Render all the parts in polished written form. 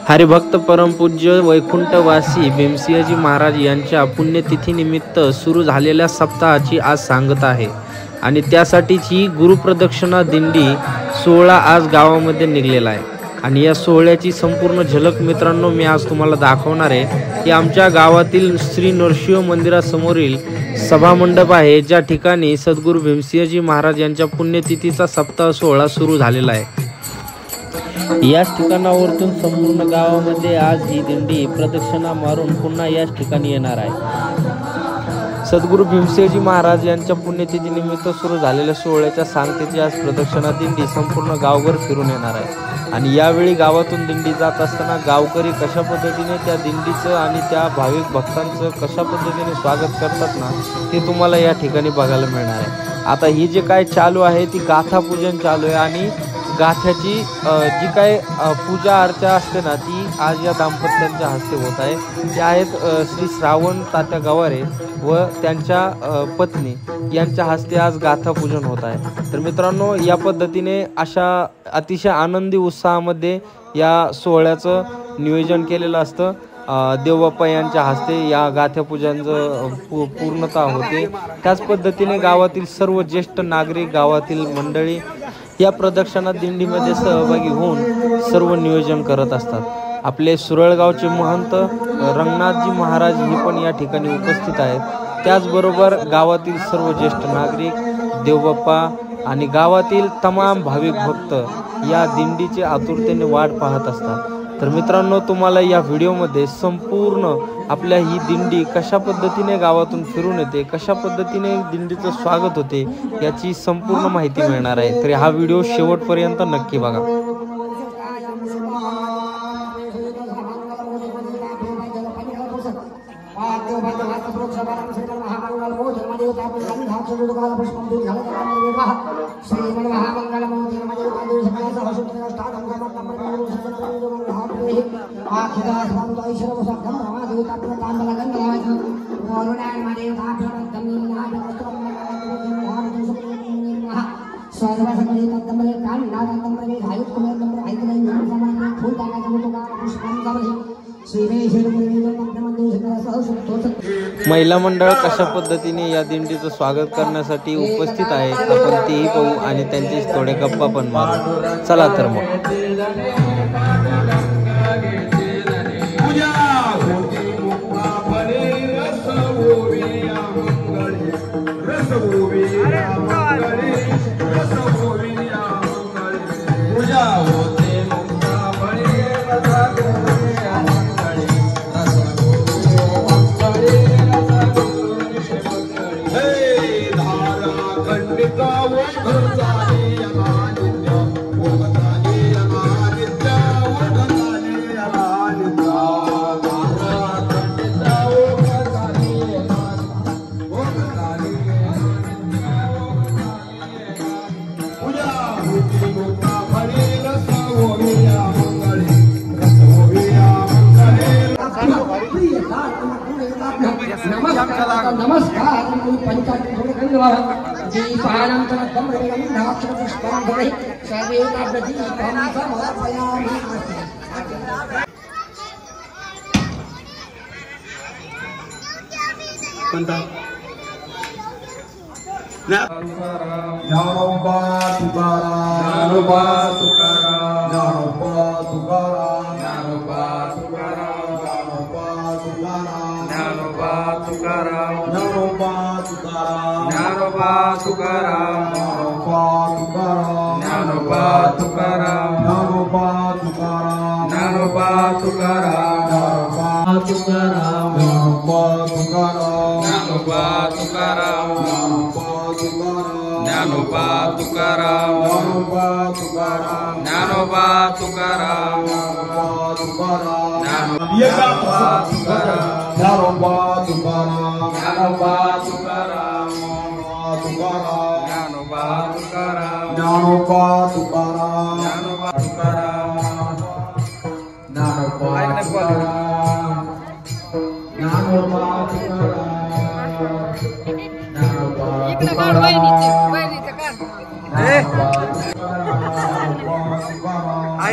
हरिभक्त परमपूज्य वैकुंठवासी भीमसिंहजी महाराज यांच्या पुण्यतिथीनिमित्त सुरू झालेल्या सप्ताहाची आज सांगता आहे आणि त्यासाठीच ही गुरुप्रदक्षिणा दिंडी सोहळा आज गावामध्ये निघलेला आहे। आणि या सोहळ्याची संपूर्ण झलक मित्रांनो मी आज तुम्हाला दाखवणार आहे की आमच्या गावातील श्री नरसिंह मंदिरासमोरील सभामंडप आहे, ज्या ठिकाणी सद्गुरू भीमसिंहजी महाराज यांच्या पुण्यतिथीचा सप्ताह सोहळा सुरू झालेला आहे। याच ठिकाणावरून संपूर्ण गावामध्ये आज ही दिंडी प्रदक्षिणा मारून पुन्हा याच ठिकाणी येणार आहे। सद्गुरू भीमसिंहजी महाराज यांच्या पुण्यतिथीनिमित्त सुरू झालेल्या सोहळ्याच्या सांगतेची आज प्रदक्षिणा दिंडी संपूर्ण गावभर फिरून येणार आहे। आणि यावेळी गावातून दिंडी जात असताना गावकरी कशा पद्धतीने त्या दिंडीचं आणि त्या भाविक भक्तांचं कशा पद्धतीने स्वागत करतात ना, ते तुम्हाला या ठिकाणी बघायला मिळणार आहे। आता ही जे काय चालू आहे ती गाथा पूजन चालू आहे आणि गाथ्याची जी काय पूजा अर्चा असते ना ती आज या दाम्पत्यांच्या हस्ते होत आहे। ते आहेत श्री श्रावण तात्या गवारे व त्यांच्या पत्नी यांच्या हस्ते आज गाथा पूजन होत आहे। तर मित्रांनो या पद्धतीने अशा अतिशय आनंदी उत्साहामध्ये या सोहळ्याचं नियोजन केलेलं असतं। देवबाप्पा यांच्या हस्ते या गाथा पूजनाचं पूर्णता होते। त्याच पद्धतीने गावातील सर्व ज्येष्ठ नागरिक गावातील मंडळी या प्रदक्षिणा दिंडीमध्ये सहभागी होऊन सर्व नियोजन करत असतात। आपले सुरळगावचे महंत रंगनाथजी महाराज हे पण या ठिकाणी उपस्थित आहेत। त्याचबरोबर गावातील सर्व ज्येष्ठ नागरिक देवबाप्पा आणि गावातील तमाम भाविक भक्त या दिंडीची आतुरतेने वाट पाहत असतात। तर मित्रांनो तुम्हाला या व्हिडिओमध्ये संपूर्ण आपल्या ही दिंडी कशा पद्धतीने गावातून फिरून येते, कशा पद्धतीने दिंडीचं स्वागत होते याची संपूर्ण माहिती मिळणार आहे। तर हा व्हिडिओ शेवटपर्यंत नक्की बघा। महिला मंडळ कशा पद्धतीने या दिंडीचं स्वागत करण्यासाठी उपस्थित आहे आपण तेही पाहू आणि त्यांचे थोडे गप्पा पण मारू। चला तर मग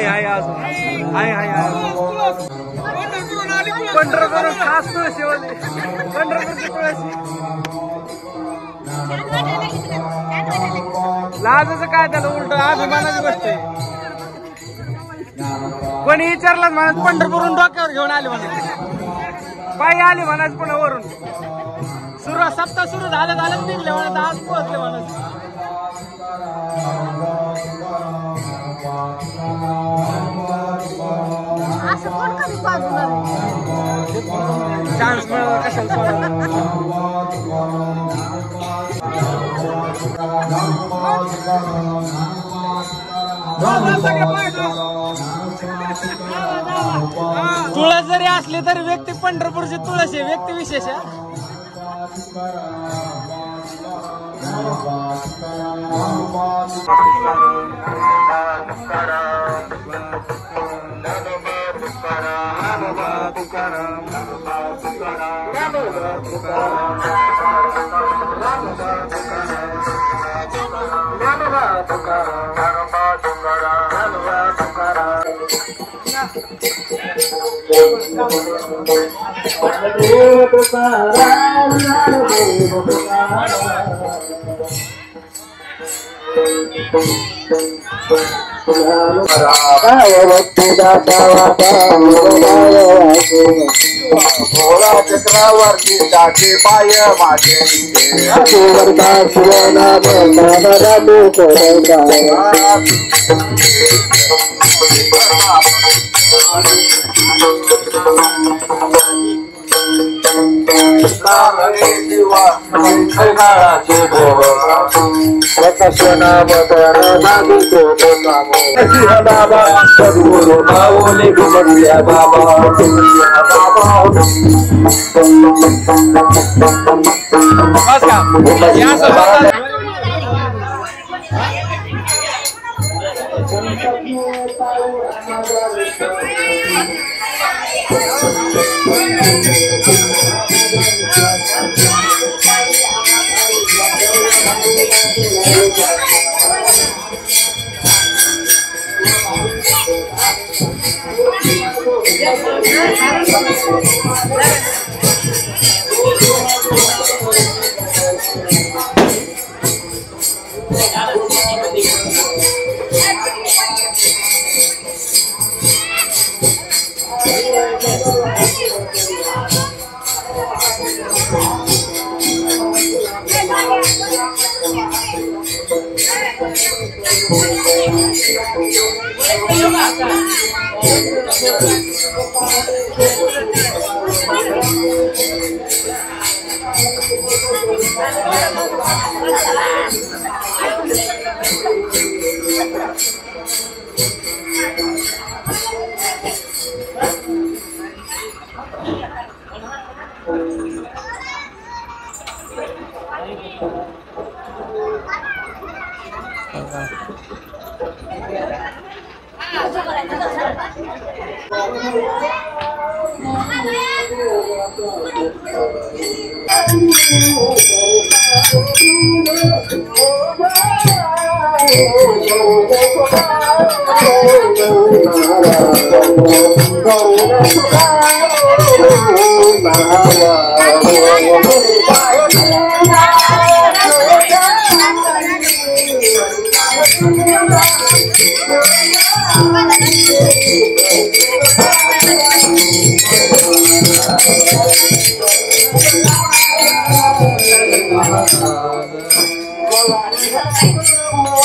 आहे अजून आहे पंढरपूर खास तुळशी पंढरपूरची तुळशी लाजाचं काय त्याला उलट अभिमानाची गोष्ट आहे. कोणी विचारलं म्हणत पंढरपूरून डोक्यावर घेऊन आले म्हणत पायी आले म्हणत पुन्हा वरून सप्ताह सुरू झालं निघले म्हणत आज पोहोचले म्हणत. चान्स मिळाला कशाला तुळस जरी असली तरी व्यक्ती पंढरपूरची तुळस आहे व्यक्ती विशेष आहे. भोला चक्रवर्ती टाके पाय माझे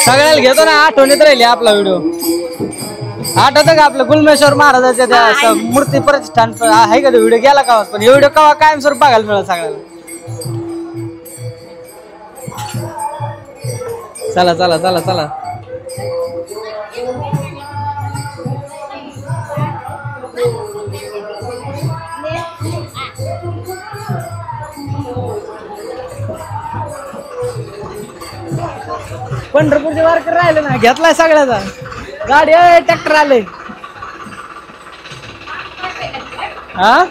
सगळ्याला घेतो ना आठवणीत राहिली आपला व्हिडिओ. आठवतं का आपलं गुलमेश्वर महाराजाच्या त्या मूर्ती प्रतिष्ठान आहे का? व्हिडिओ गेला का? पण हे व्हिडिओ केव्हा कायमस्वरूप बघायला मिळाला सगळ्याला. चला चला चला चला. पंढरपूरचे वारकर राहिले ना, घेतलाय सगळ्याचा. गाडी ट्रॅक्टर आले. हा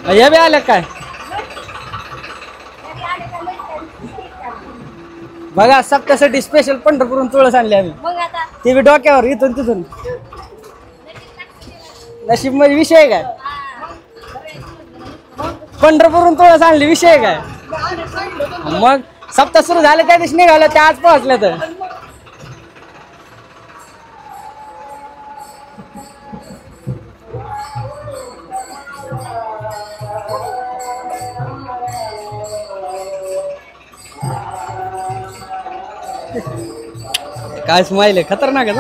हे बी आले काय? बघा सप्त्यासाठी स्पेशल पंढरपूरहून तुळस आणली आम्ही. ते बी डोक्यावर इथून तिथून. नशीब म्हणजे विषय काय पंढरपूरहून तुळस आणली विषय काय. मग सप्ताह सुरू झाले त्या दिवशी निघालं त्या आज पोहोचल्या तर. काय स्माइल आहे खतरनाक आहे.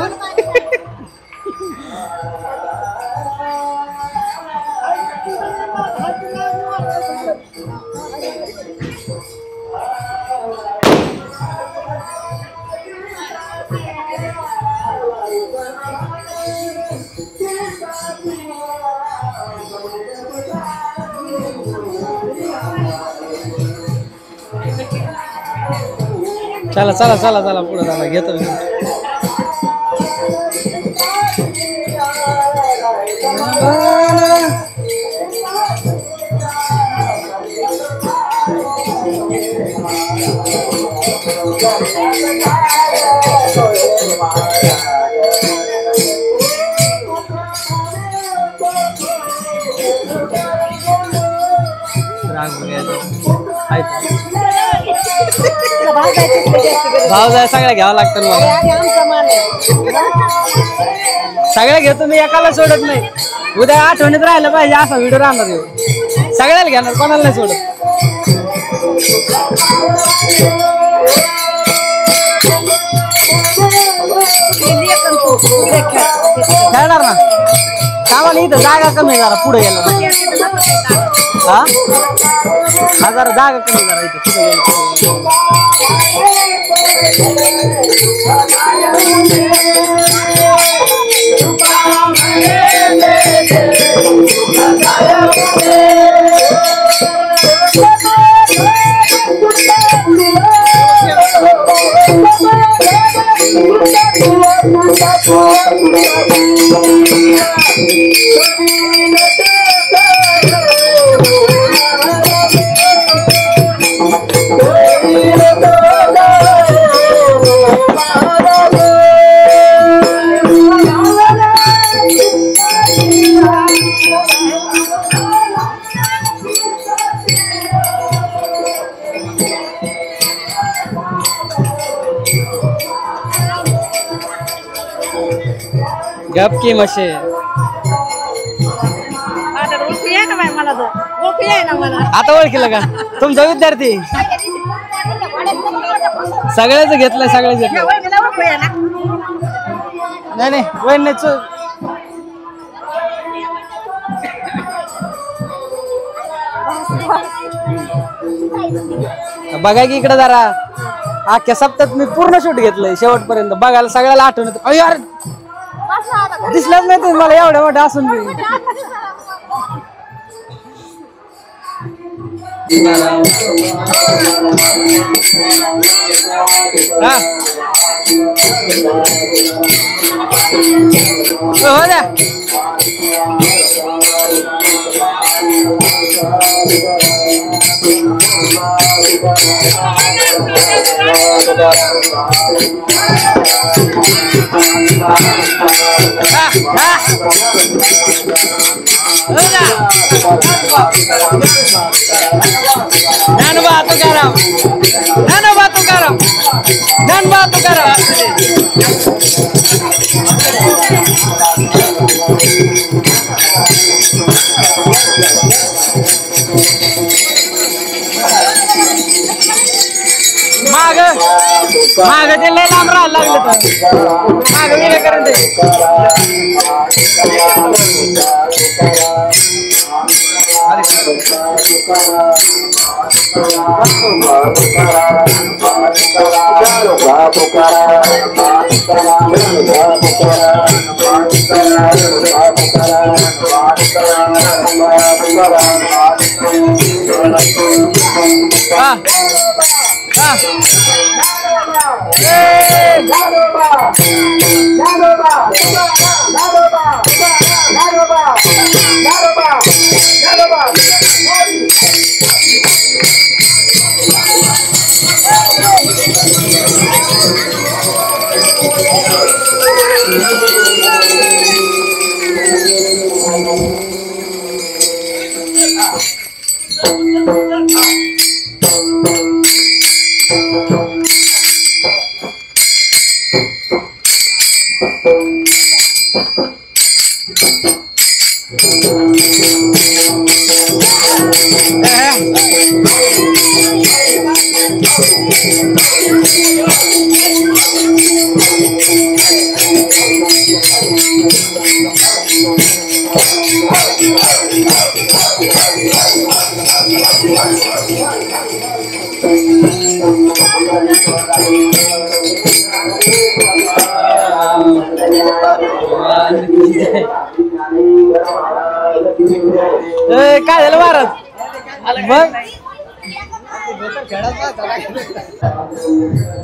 चला चला चला चला पुढे चला घेतो. भाव जाय सगळ्या घ्यावं लागतं मला. सगळ्या घेतो मी एकाला सोडत नाही. उद्या आठवणीत राहिलं पाहिजे असा व्हिडिओ राहणार. सगळ्याला घेणार कोणाला नाही सोडत. खेळणार ना कामाला इथं जागा कमी जरा पुढे गेला. हा जरा जागा कमी जरा इथं पुढे गेला. गप की मशे आता ओळखीलं का तुमचा विद्यार्थी. सगळ्याच घेतलंय सगळ्याच घेतलं. नाही नाही वहिनीच बघा की इकडे जरा. अख्ख्या सप्त्यात मी पूर्ण शूट घेतलंय शेवटपर्यंत बघायला सगळ्याला आठवण येतं. अरे यार दिसलंच नाही तुम्ही मला एवढ्या मोठ्या असून मी. हो द्या ज्ञानोबा तुकाराम ज्ञानोबा तुकाराम ज्ञानोबा तुकाराम. माग माग ते लय लांब राहायला लागलं तर माग विवेकानंद काय झालं महाराज मग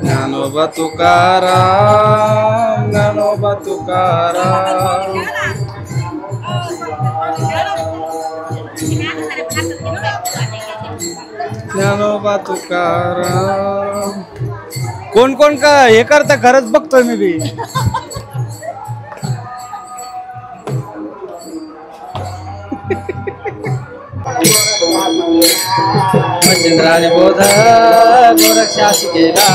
ज्ञानोबा तुकाराम ज्ञानोबा तुकाराम ज्ञानोबा तुकाराम. कोण कोण का हे करता खरंच बघतोय मी बी. मच्छिंद्राने बोध गोरक्षास केला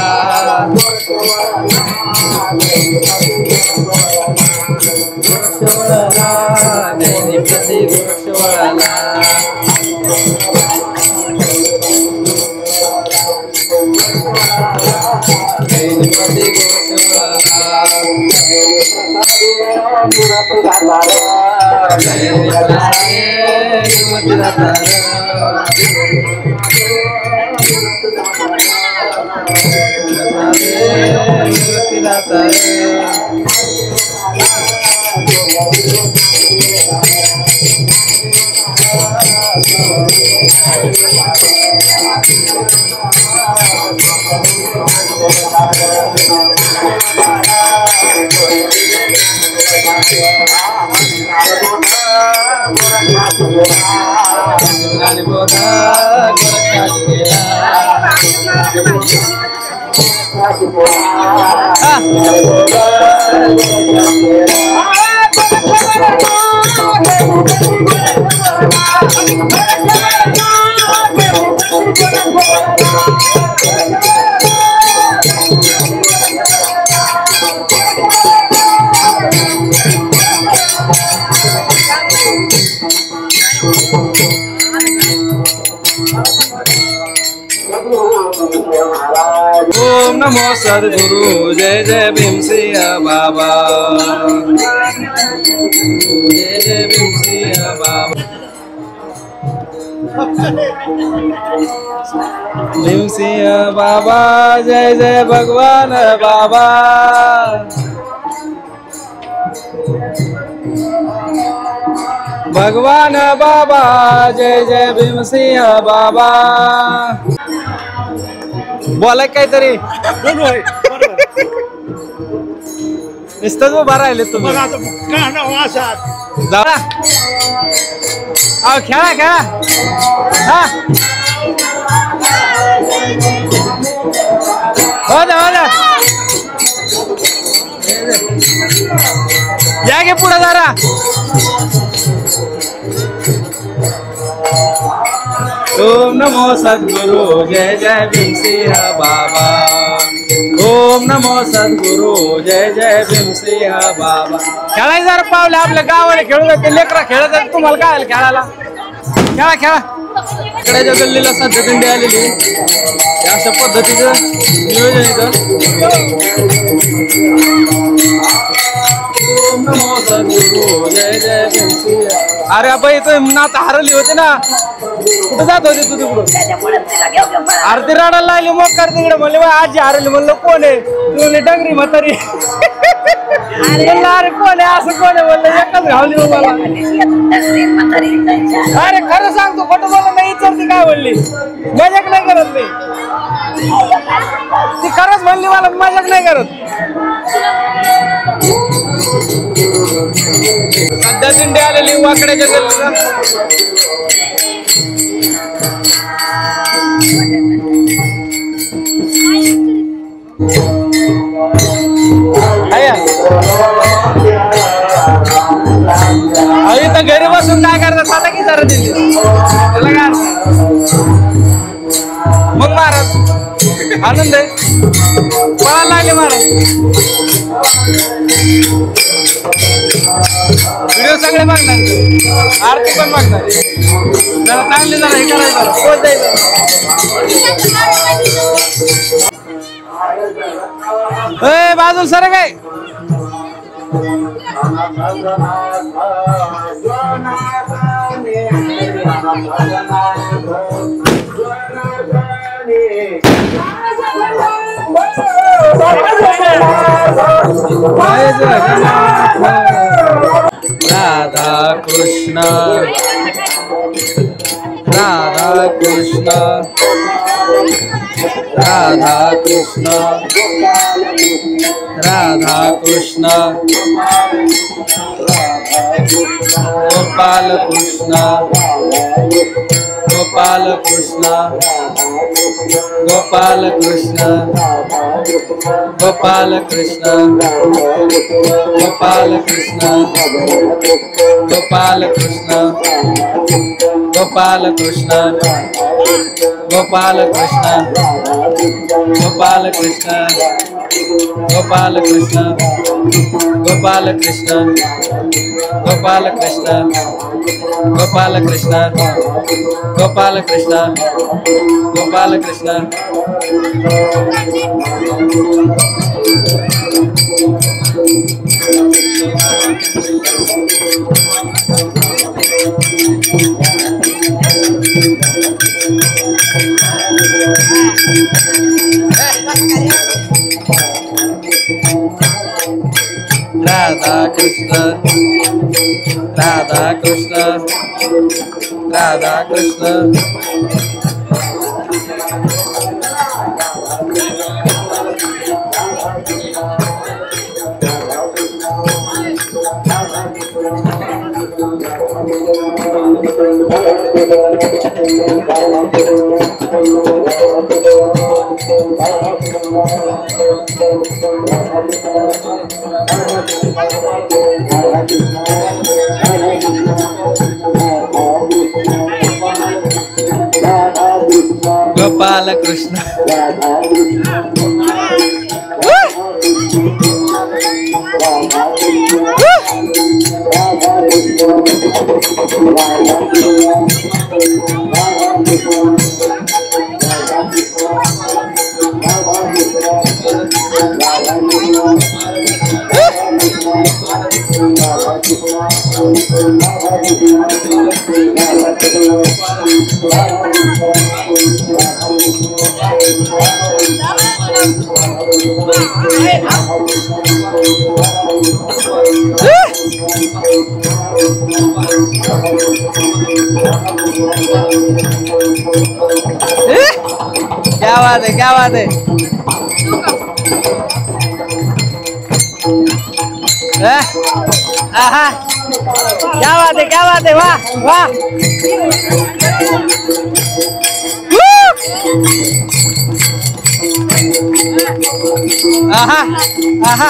प्रति गोरक्षवळला ओम नमो सद्गुरु जय जय भीमसिंह बाबा जय जय भीमसिंह बाबा भीमसिंह बाबा जय जय भगवान बाबा भगवान बाबा जय जय भीमसिंह बाबा. बोलाय काहीतरी नुसतंच उभा राहिले तुम्ही. जा खेळा खेळा हा हो जा या गे पुढे जरा. ओम नमो सद्गुरु जय जय भीमसिंह बाबा ओम नमो सद्गुरु जय जय भीमसिंह बाबा. खेळायचं जरा पावले आपल्या गावाला खेळू जाते लेकरा खेळत तुम्हाला काय आलं खेळायला. खेळा खेळा. इकडेच्या गल्लीला सध्या दिंडी आलेली अशा पद्धतीचं नियोजन इथं. ओम नमो सद्गुरु जय जय भीमसिंह. अरे बाई तू नाता हरवली होती ना कुठं जात होती तू तिकडून. आरती राडायला लागली मग कर तिकडे म्हणले आजी हरवली म्हणलं कोण आहे तू डंगरी म्हातारी. अरे कोण आहे असं कोण आहे म्हणलं एकच घावली मला. अरे खरं सांगतो खोटं बोला नाही विचारते काय म्हणली मजाक नाही करत नाही ती खरंच म्हणली मला मजाक नाही करत. सध्या दिंडी आलेली वाकड्याच्या गल्लीला. इथं घरी बसून काय करतात आता की जरा दिली त्याला काय मग महाराज आनंद आहे पळायला लागले महाराज व्हिडिओ सगळे बघणार आरती पण बघणार जरा चांगले जरा हे करायचं पोच द्यायचं बाजूला सर काय राधा कृष्ण राधा कृष्ण राधा कृष्ण राधा कृष्ण गोपाल कृष्ण गोपाल कृष्ण गोपाल कृष्ण गोपाल कृष्ण गोपाल कृष्ण गोपाल कृष्ण गोपाल कृष्ण गोपाल कृष्ण गोपाल कृष्ण गोपाल कृष्ण गोपाल कृष्ण गोपाल कृष्ण गोपाल कृष्ण गोपाल कृष्ण गोपाल कृष्ण राधा कृष्ण राधा कृष्ण राधा कृष्ण गोपाल कृष्ण क्या बात है, क्या बात है। आहा, क्या बात है, क्या बात है, वाह वाह। आहा आहा,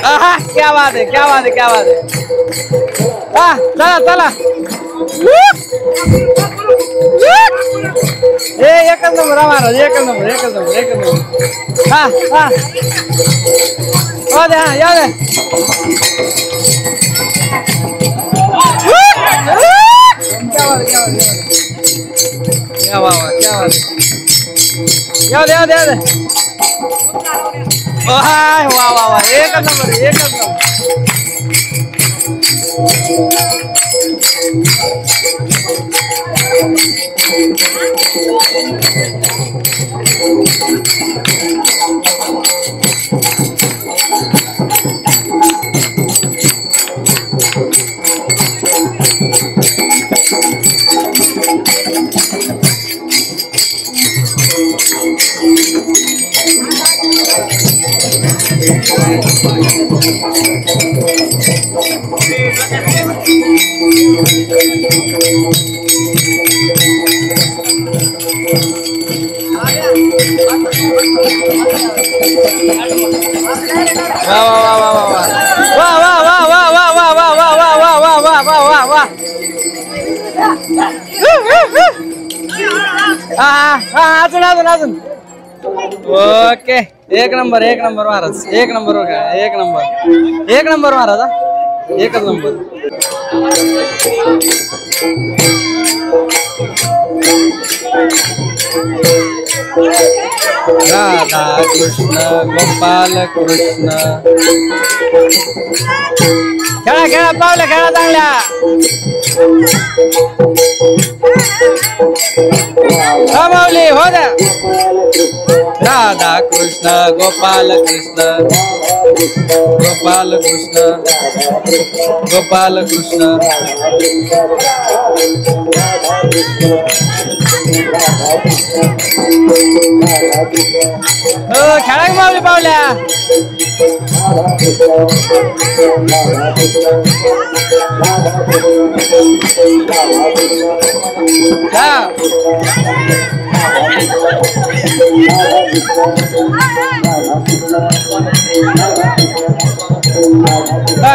आहा, क्या बात है, क्या बात है, क्या बात है। चला चला, एक नंबर महाराज, एक नंबर, एक नंबर, एक नंबर। हाँ हाँ, दे, हाँ याद है। क्या बात है, क्या बात है, क्या बात है, क्या बात है, याद याद याद। वाह वाह वाह, एक नंबर, एक नंबर। वाह वाह वाह वाह वाह वाह वाह वाह वाह वाह वाह अजून अजून अजून. ओके एक नंबर महाराज. एक नंबर बघा. एक नंबर महाराज. एकच नंबर. राधा कृष्ण गोपाल कृष्ण. खेळा खेळा पावल्या खेळा चांगल्या. हा माऊली हो द्या. राधा कृष्ण गोपाल कृष्ण गोपाल कृष्ण गोपाल कृष्ण. खेळा माऊली पावल्या.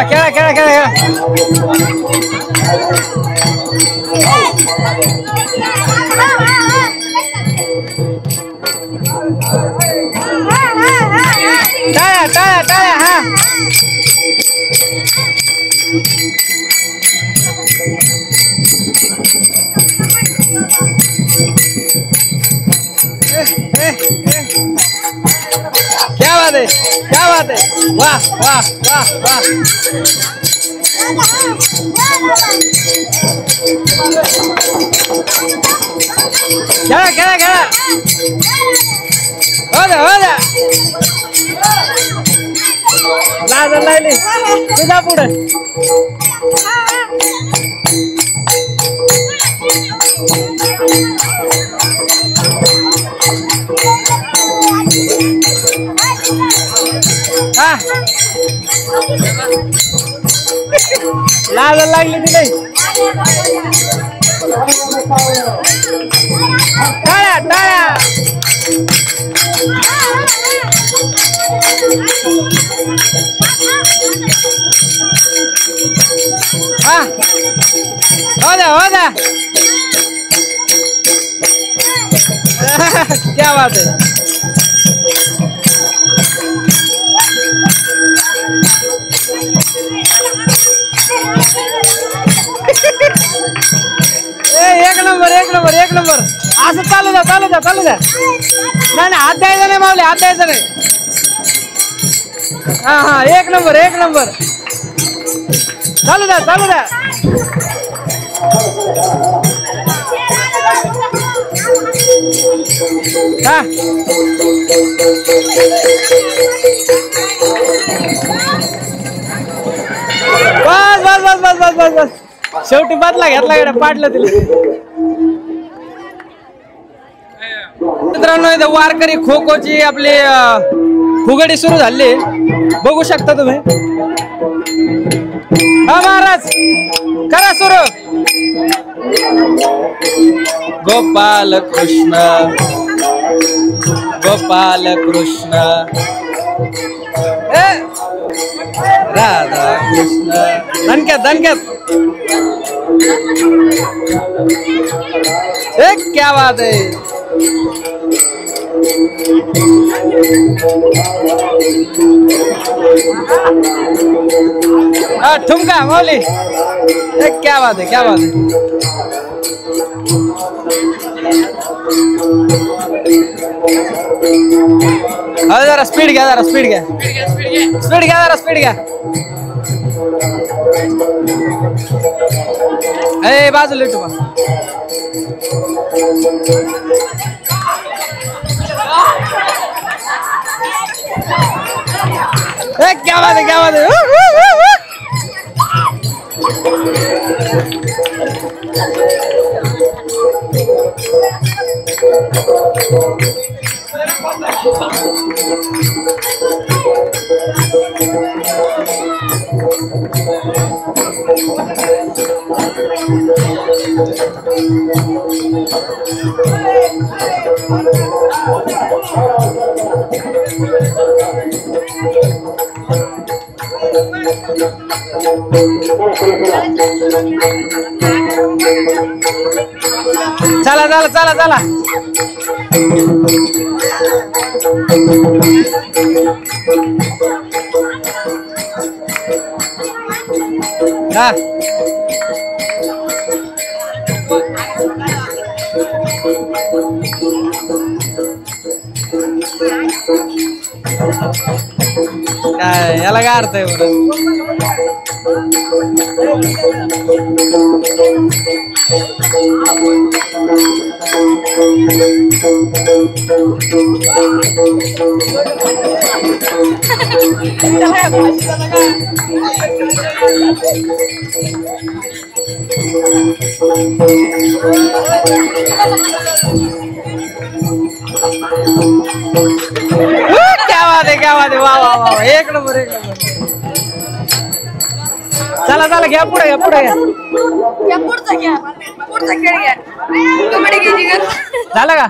खेळा खेळा खेळा. टाळ्या टाळ्या टाळ्या. हा क्या बात है वाह वाह वाह वाह. खेळा खेळा खेळा. हो द्या हो द्या. लाजून राहिली तुझा पुढे. हा लाजून लागली तिथे. टाळ्या टाळ्या. हा हो द्या. क्या बात है. एक नंबर. असं चालू द्या. नाही हात द्यायचा नाही माऊली. हात द्यायचा नाही. हा एक नंबर. चालू द्या. हा बस. शेवटी बदला घेतला गड्या. पाडलं तिला. मित्रांनो इथं वारकरी खो खोची आपली फुगडी सुरू झाली. बघू शकता तुम्ही. हा महाराज करा सुरू. गोपाल कृष्ण राधा कृष्ण. दणक्यात. एक क्या बात है. ठुमका मौली. एक क्या बात है. जरा स्पीड घ्या. अरे बाजूला क्या बात है. चला चला चला चला हा काय याला काय अर्थ आहे बरं क्या बात है वाह वाह वाह एक नंबर एक नंबर चला चला घ्या पुढे घ्या पुढे घ्या पुढचा खेळ घ्या कबड्डी घ्यायची का झालं का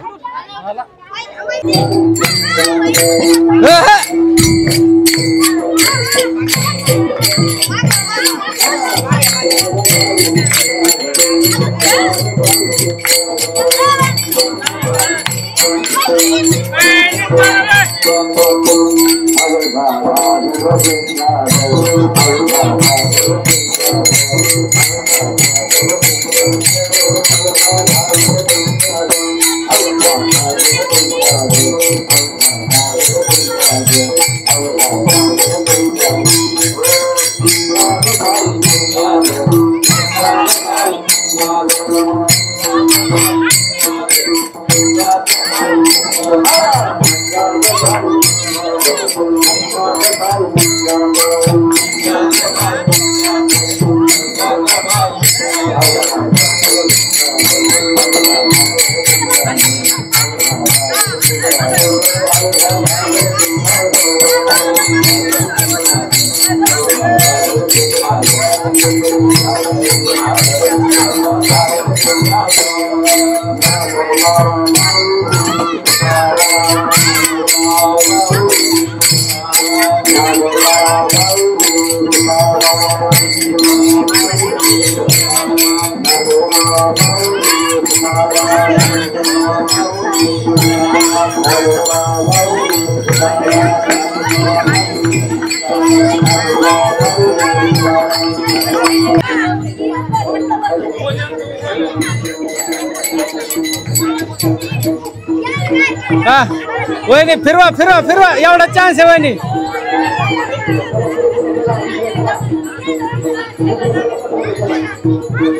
वहिनी फिरवा फिरवा फिरवा एवढा चान्स आहे वहिनी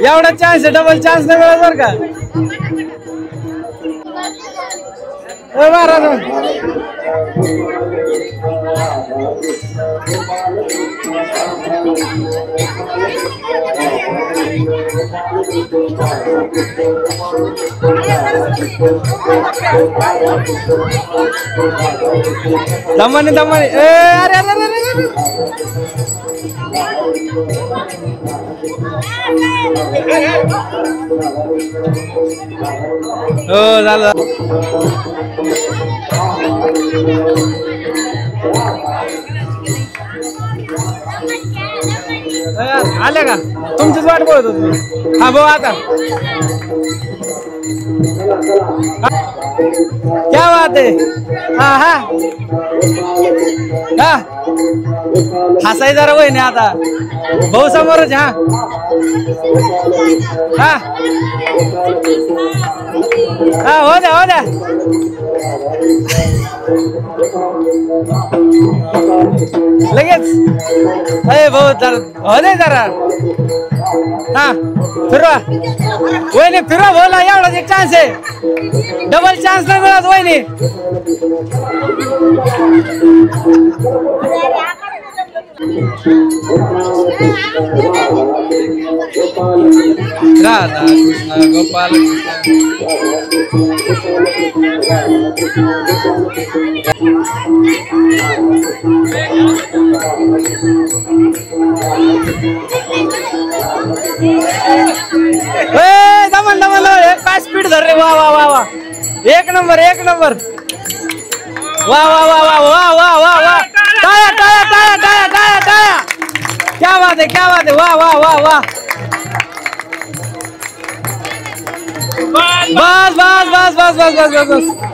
एवढा चान्स आहे डबल चान्स नाही मिळत बरं का महाराज दमाने दमाने अरे अरे अरे हो झालं आले का तुमचीच वाट बघत होती हा भाऊ आता क्या बात है हा हा हा हसाय जरा वहिनी आता भाऊ समोरच हा हा हा हो द्या हो द्या लगेच अरे भाऊ जरा हो दे जरा हा फिरवा वहिनी फिरवा बोला एवढाच एक चान्स आहे डबल चान्स नाही मिळत वहिनी राधा कृष्ण गोपाल दमन दमन काय स्पीड धर रे वा वा वा वा एक नंबर वा वा वा वा वा वा वा वा टाळ्या टाळ्या टाळ्या टाळ्या टाळ्या टाळ्या क्या बात है वाह वाह वाह वाह बस बस बस बस बस बस बस बस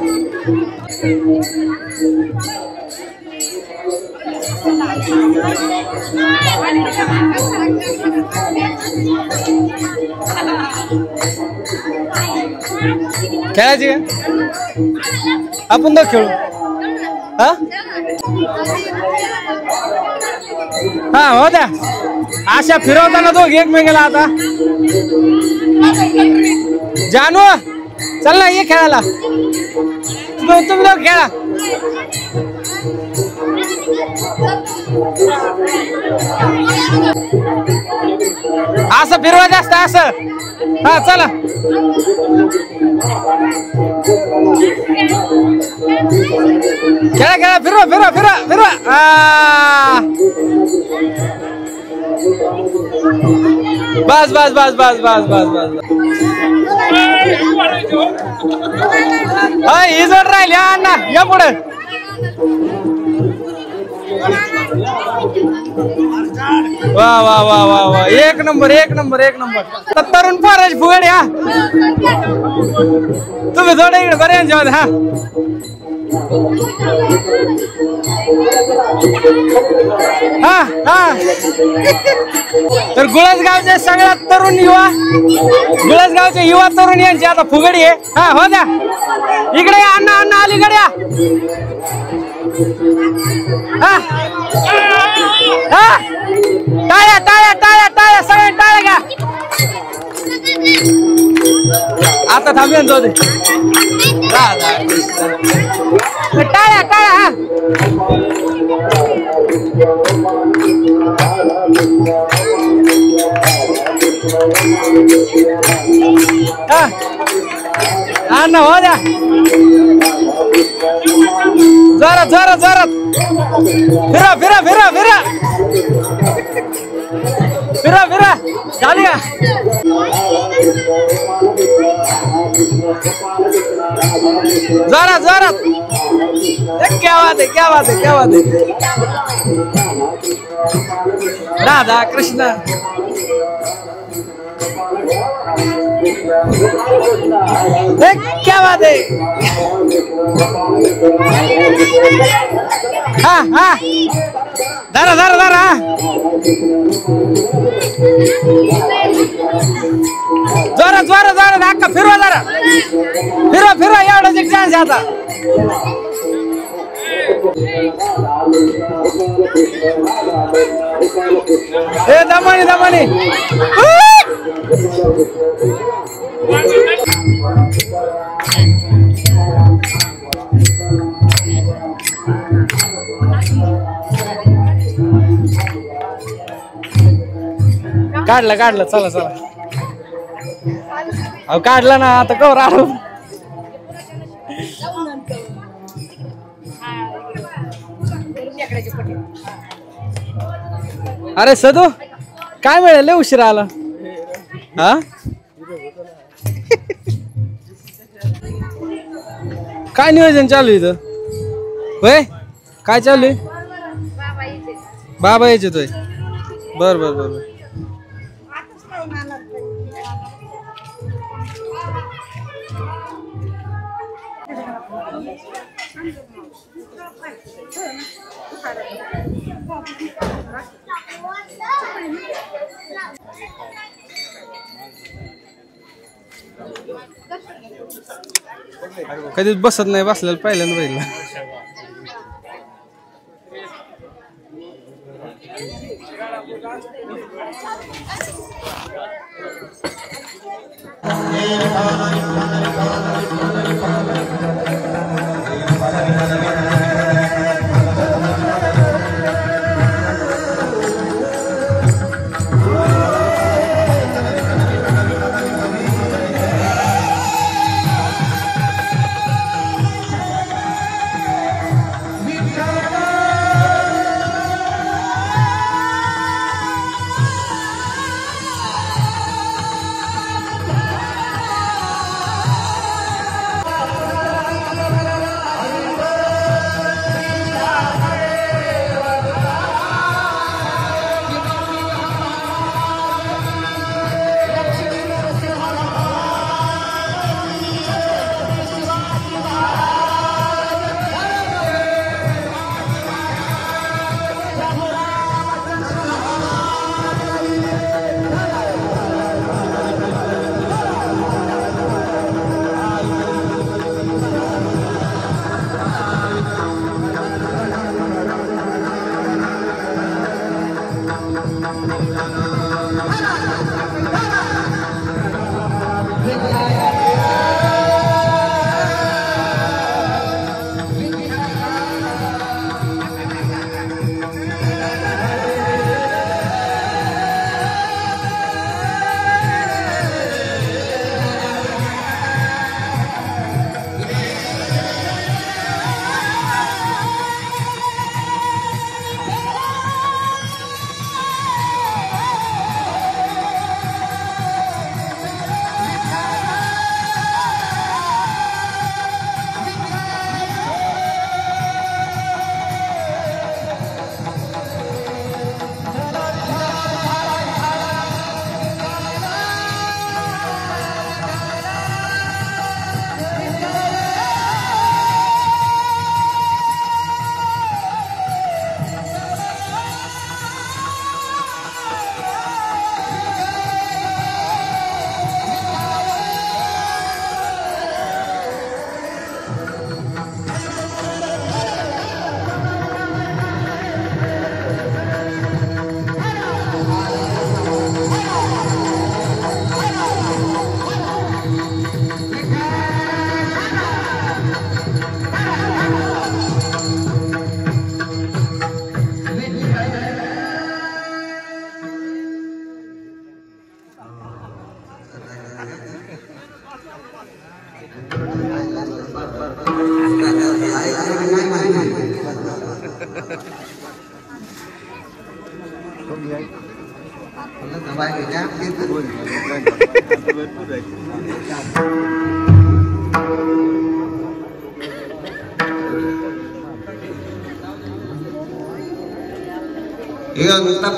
खेळायची का आपण तर खेळू हा हा हो द्या अशा फिरवताना दोघे एकमेकाला आता जानू चल ना ये खेळायला तुम्ही लोक खेळा असं फिरवा जास्त असं हा चला खेळा खेळा फिरवा फिरवा फिरवा फिरवा बस बस बस बस बस बस बस ही जोड राहिली अण्णा या पुढे वा वा वा वा वा एक नंबर एक नंबर एक नंबर तरुण फारच फुगड हा तुम्ही थोडं इकडे बरे यांच्यामध्ये हा हा हा तर गुळसगावचे सगळ्यात तरुण युवा गुळसगावचे युवा तरुण यांची आता फुगडी आहे हा हो द्या इकडे या अण्णा अण्णा अलीकडे या हा हा टाळ्या टाळ्या टाळ्या टाळ्या सगळ्या टाळ्या घ्या आता थांबेन जाऊ दे टाळ्या टाळ्या हा हा ना हो द्या जोरात जोरात जोरात फिरा फिरा फिरा फिरा फिरा फिरा झाली का जोरात जोरात क्या बात है क्या बात है क्या बात है राधा कृष्ण क्या बात है हा हा धरा धरा धरा जोरा जोरा जोरा अक्का फिरवा जरा फिरवा फिरवा एवढाच एक चान्स आता हे दमानी दमानी काढलं काढलं चला चला अहो काढलं ना आता कवर आलो अरे सदू काय मिळेल उशिरा आला हा काय नियोजन चालू इथं होय काय चालू बाबा यायचे तोय बर बर बर कधीच बसत नाही बसलेलं पहिल्यांदा पहिला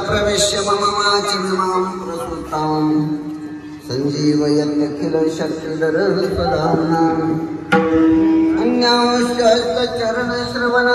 प्रवेश्य मम वाचिमां प्रसुतां संजीवयन्नखिल शक्तिधर स्वधाम्नां अन्याश्च चरण श्रवण